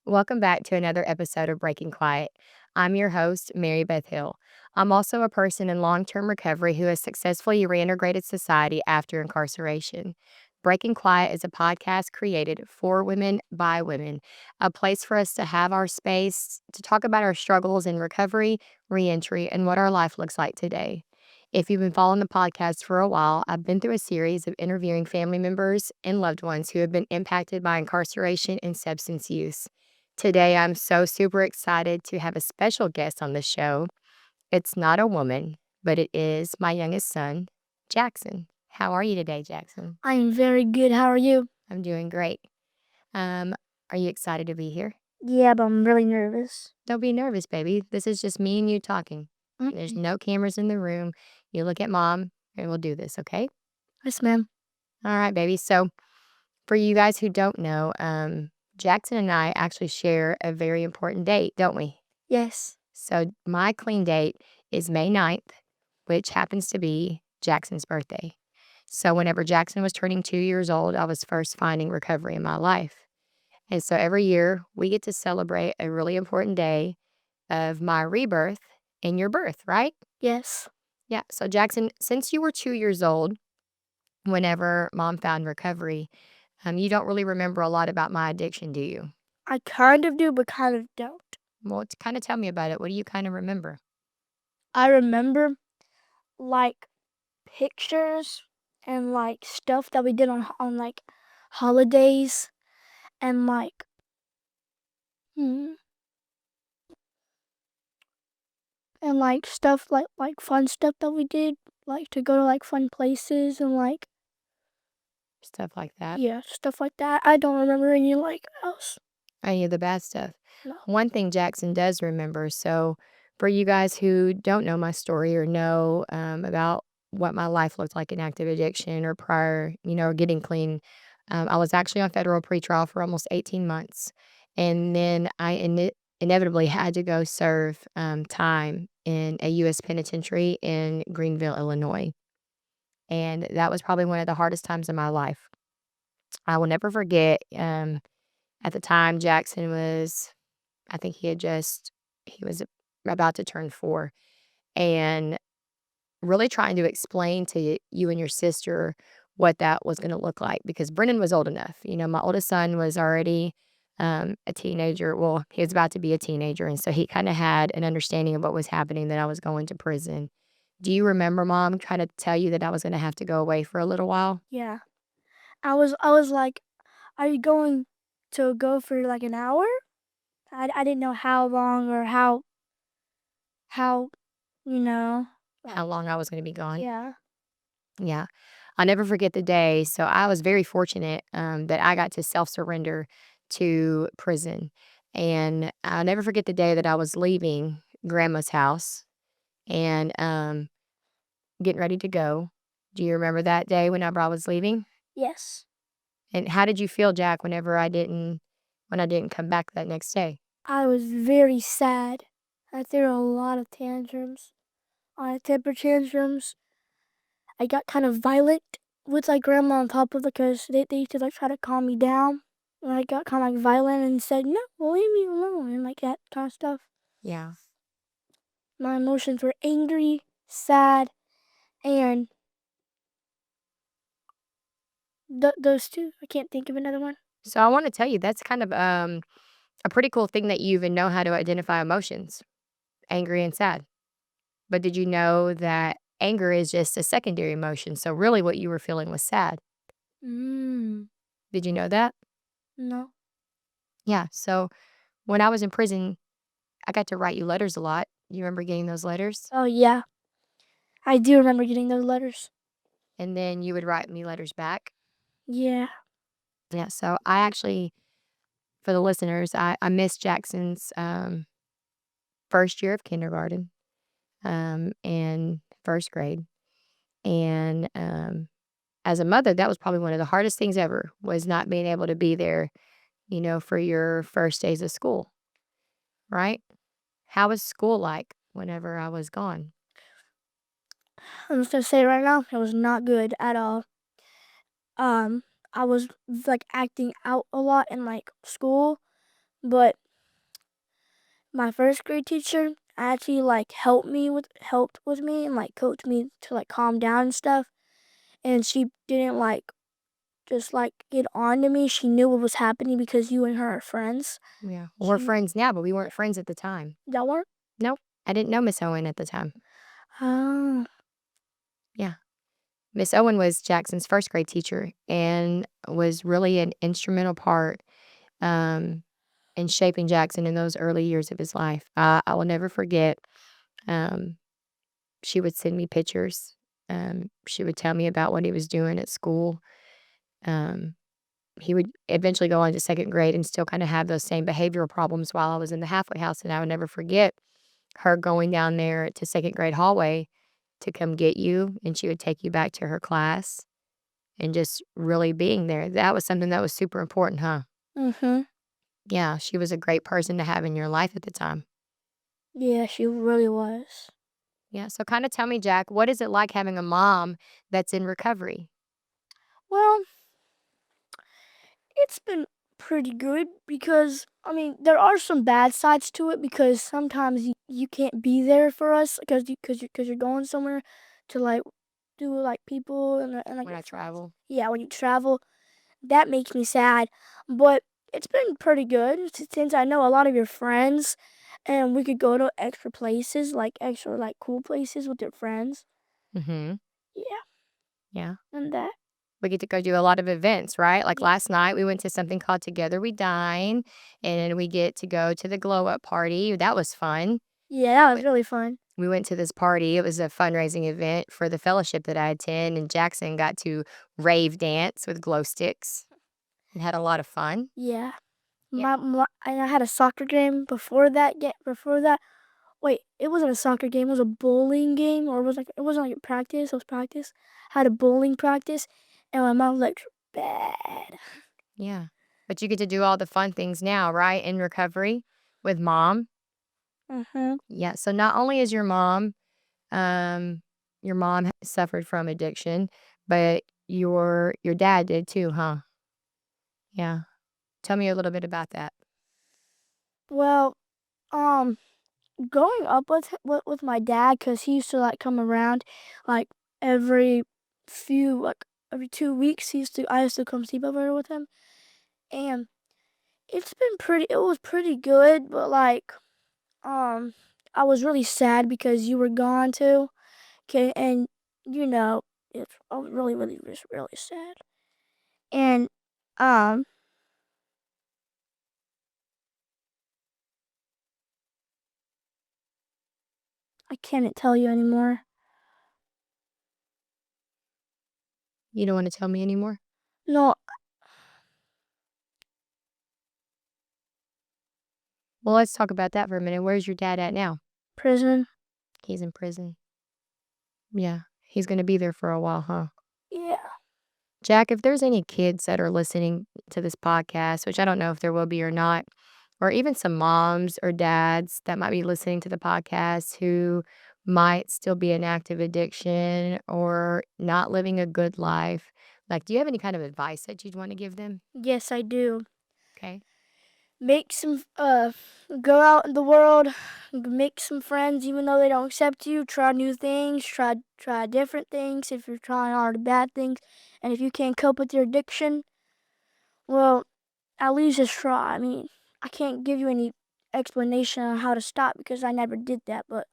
Welcome back to another episode of Breaking Quiet. I'm your host, Mary Beth Hill. I'm also a person in long term recovery who has successfully reintegrated society after incarceration. Breaking Quiet is a podcast created for women by women, a place for us to have our space to talk about our struggles in recovery, reentry, and what our life looks like today. If you've been following the podcast for a while, I've been through a series of interviewing family members and loved ones who have been impacted by incarceration and substance use. Today, I'm so super excited to have a special guest on the show. It's not a woman, but it is my youngest son, Jackson. How are you today, Jackson? I am very good. How are you? I'm doing great. Um, are you excited to be here? Yeah, but I'm really nervous. Don't be nervous, baby. This is just me and you talking. There's Okay. no cameras in the room. You look at mom, and we'll do this, okay? Yes, ma'am. All right, baby. So, for you guys who don't know, Jackson and I actually share a very important date, don't we? Yes. So my clean date is May 9th, which happens to be Jackson's birthday. So whenever Jackson was turning 2 years old, I was first finding recovery in my life. And so every year we get to celebrate a really important day of my rebirth and your birth, right? Yes. Yeah. So Jackson, since you were 2 years old, whenever mom found recovery, you don't really remember a lot about my addiction, do you? I kind of do, but kind of don't. Well, kind of tell me about it. What do you kind of remember? I remember like pictures and like stuff that we did on like holidays and hmm, and like stuff like fun stuff that we did, like to go to like fun places and like Stuff like that. yeah, stuff like that. I don't remember any like else. Any of the bad stuff. No. One thing Jackson does remember, so for you guys who don't know my story or know about what my life looked like in active addiction or prior, getting clean, I was actually on federal pretrial for almost 18 months. And then I inevitably had to go serve time in a U.S. penitentiary in Greenville, Illinois. And that was probably one of the hardest times in my life. I will never forget. At the time, Jackson was, I think he was about to turn 4, and really trying to explain to you and your sister what that was gonna look like because Brennan was old enough. My oldest son was already, a teenager. Well, he was about to be a teenager, and so he kinda had an understanding of what was happening, that I was going to prison. Do you remember mom trying to tell you that I was gonna have to go away for a little while? Yeah. I was like, are you going to go for like an hour? I didn't know how long or how you know How like long I was gonna be gone? yeah. Yeah. I'll never forget the day. So I was very fortunate that I got to self surrender to prison. And I'll never forget the day that I was leaving grandma's house and getting ready to go. Do you remember that day whenever I was leaving? Yes. And how did you feel, Jack, when I didn't come back that next day? I was very sad. I threw a lot of tantrums. Temper tantrums. I got kind of violent with like grandma on top of it because they used to like try to calm me down. And I got kind of like violent and said, no, leave me alone, and like that kind of stuff. Yeah. My emotions were angry, sad, and those two. I can't think of another one. So I want to tell you that's kind of a pretty cool thing that you even know how to identify emotions, angry and sad. But did you know that anger is just a secondary emotion? So really what you were feeling was sad. Mm, Did you know that? no. Yeah. So when I was in prison, I got to write you letters a lot. You remember getting those letters? Oh, yeah. I do remember getting those letters. And then you would write me letters back. Yeah. Yeah. So I actually, for the listeners, I missed Jackson's first year of kindergarten and first grade. And as a mother, that was probably one of the hardest things ever was not being able to be there, for your first days of school, right? How was school like whenever I was gone? I'm just gonna say right now, it was not good at all. Um, I was like acting out a lot in like school. But my first grade teacher actually like helped with me and like coached me to like calm down and stuff. And she didn't like just like get on to me. She knew what was happening because you and her are friends. Yeah. Well, we're She friends now, but we weren't friends at the time. Y'all weren't? Nope. I didn't know Miss Owen at the time. Oh. Yeah. Miss Owen was Jackson's first grade teacher and was really an instrumental part um, in shaping Jackson in those early years of his life. I will never forget. Um, she would send me pictures. She would tell me about what he was doing at school. Um, he would eventually go on to second grade and still kind of have those same behavioral problems while I was in the halfway house. And I would never forget her going down there to second grade hallway to come get you, and she would take you back to her class and just really being there. That was something that was super important, huh? Mhm. Yeah, she was a great person to have in your life at the time. Yeah, she really was. Yeah, so kinda tell me, Jack, what is it like having a mom that's in recovery? Well, it's been pretty good because I mean there are some bad sides to it because sometimes you can't be there for us because you're going somewhere to like do like people and like When your I friends. travel? Yeah, when you travel, that makes me sad, but it's been pretty good since I know a lot of your friends, and we could go to extra places like extra like cool places with your friends. Mhm. Yeah, Yeah. and that. We get to go do a lot of events, right? Like Yeah, last night, we went to something called Together We Dine, and we get to go to the glow up party. That was fun. yeah, that was really fun. We went to this party. It was a fundraising event for the fellowship that I attend, and Jackson got to rave dance with glow sticks and had a lot of fun. Yeah. Yeah. And I had a soccer game before that. Before that, wait, it wasn't a soccer game. It was a bowling game, or it wasn't like a practice. It was practice. I had a bowling practice, and my mom's legs were bad. Yeah. But you get to do all the fun things now, right? In recovery with mom. Mhm. Yeah. So not only is um, your mom suffered from addiction, but your dad did too, huh? Yeah. Tell me a little bit about that. Well, um, growing up with my dad, cause he used to like come around, like every every 2 weeks. I used to come sleep over with him, and it was pretty good, but like Um, I was really sad because you were gone too. Okay, and you know, I was really sad. And um, I can't tell you anymore. You don't want to tell me anymore? No, Well, let's talk about that for a minute. Where's your dad at now? prison. He's in prison. Yeah. He's going to be there for a while, huh? Yeah. Jack, if there's any kids that are listening to this podcast, which I don't know if there will be or not, or even some moms or dads that might be listening to the podcast who might still be in active addiction or not living a good life, like, do you have any kind of advice that you'd want to give them? Yes, I do. Okay. Make some go out in the world, make some friends even though they don't accept you. Try new things, try different things if you're trying hard bad things. And if you can't cope with your addiction, well, at least just try. I mean, I can't give you any explanation on how to stop because I never did that, but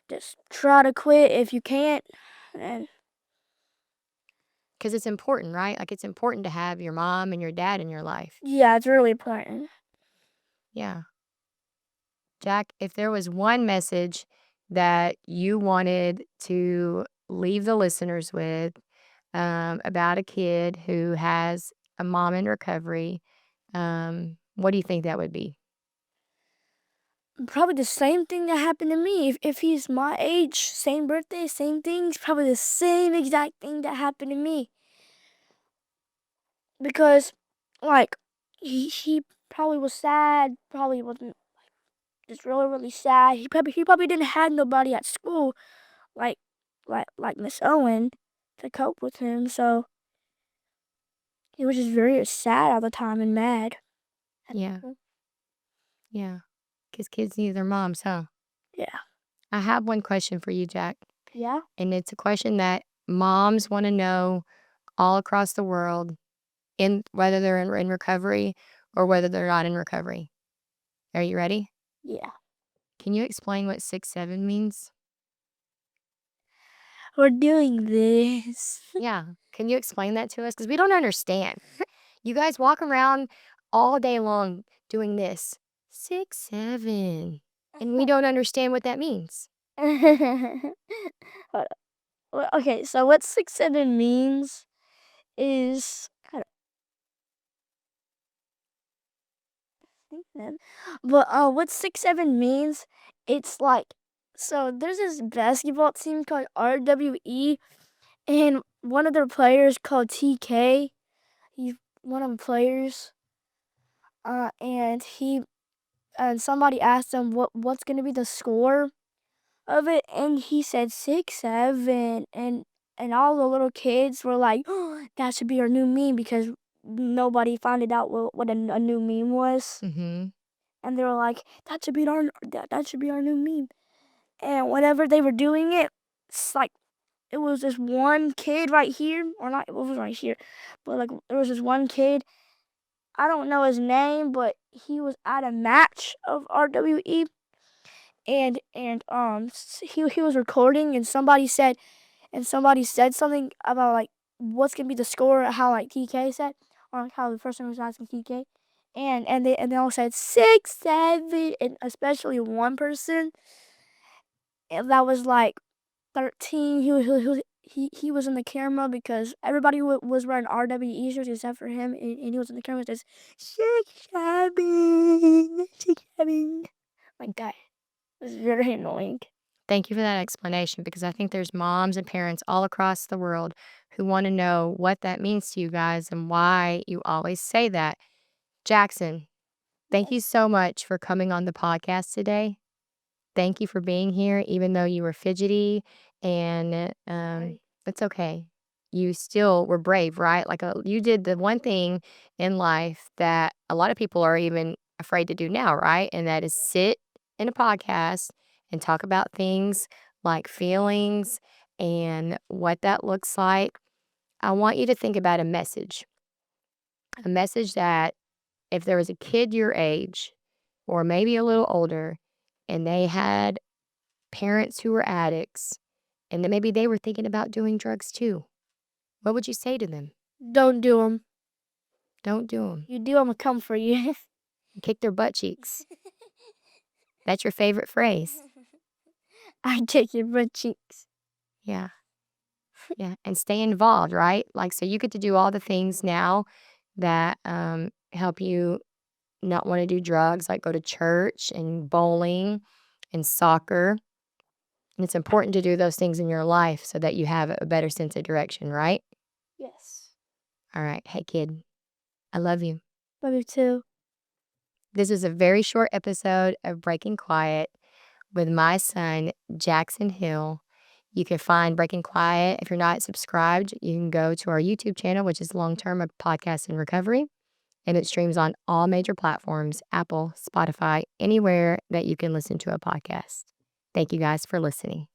just try to quit if you can't. And Because it's important, right? Like, it's important to have your mom and your dad in your life. yeah, it's really important. Yeah. Jack, if there was one message that you wanted to leave the listeners with about a kid who has a mom in recovery, what do you think that would be? Probably the same thing that happened to me. If he's my age, same birthday, same things, probably the same exact thing that happened to me. Because like he probably was sad, probably wasn't just really sad. He probably didn't have nobody at school like like Miss Owen to cope with him. So he was just very sad all the time and mad at Yeah. people. Yeah, because kids need their moms, huh? Yeah. I have one question for you, Jack, Yeah? and it's a question that moms wanna know all across the world, in whether they're in recovery or whether they're not in recovery. Are you ready? Yeah. Can you explain what 6-7 means? We're doing this. Yeah. Can you explain that to us? Because we don't understand. You guys walk around all day long doing this. 6-7, and we don't understand what that means. Hold up. Well, okay, so what 6-7 means is I don't think then. But what 6-7 means, it's like so there's this basketball team called RWE and one of their players called TK. He's one of the players. And he and somebody asked him what's gonna be the score of it, and he said 6-7, and all the little kids were like, oh, "That should be our new meme," because nobody found it out what a new meme was, Mhm. and they were like, that should be our new meme." And whenever they were doing it, it's like it was this one kid right here, or not, it was right here, but like there was this one kid. I don't know his name, but he was at a match of RWE, and he was recording, and somebody said something about like what's gonna be the score, how like TK said, or like how the person was asking TK, and they all said 6-7, and especially one person, and that was like 13. He was in the camera because everybody was wearing RWE shirts except for him, and he was in the camera with this 6-7, 6-7 like that. It was very annoying. Thank you for that explanation because I think there's moms and parents all across the world who wanna know what that means to you guys and why you always say that. Jackson, thank you Yes. so much for coming on the podcast today. Thank you for being here, even though you were fidgety and, Sorry. it's okay. You still were brave, right? Like, you did the one thing in life that a lot of people are even afraid to do now, right? And that is sit in a podcast and talk about things like feelings and what that looks like. I want you to think about a message that if there was a kid your age or maybe a little older and they had parents who were addicts and that maybe they were thinking about doing drugs too, what would you say to them? Don't do them. Don't do them. You do them, I'll come for you. Kick their butt cheeks. That's your favorite phrase. I take your butt cheeks. Yeah. Yeah. And stay involved, right? Like, so you get to do all the things now that help you not want to do drugs, like go to church and bowling and soccer. And it's important to do those things in your life so that you have a better sense of direction, right? Yes. All right. Hey, kid, I love you. Love you too. This is a very short episode of Breaking Quiet with my son, Jackson Hill. You can find Breaking Quiet. If you're not subscribed, you can go to our YouTube channel, which is Long Term a Podcast in Recovery, and it streams on all major platforms, Apple, Spotify, anywhere that you can listen to a podcast. Thank you guys for listening.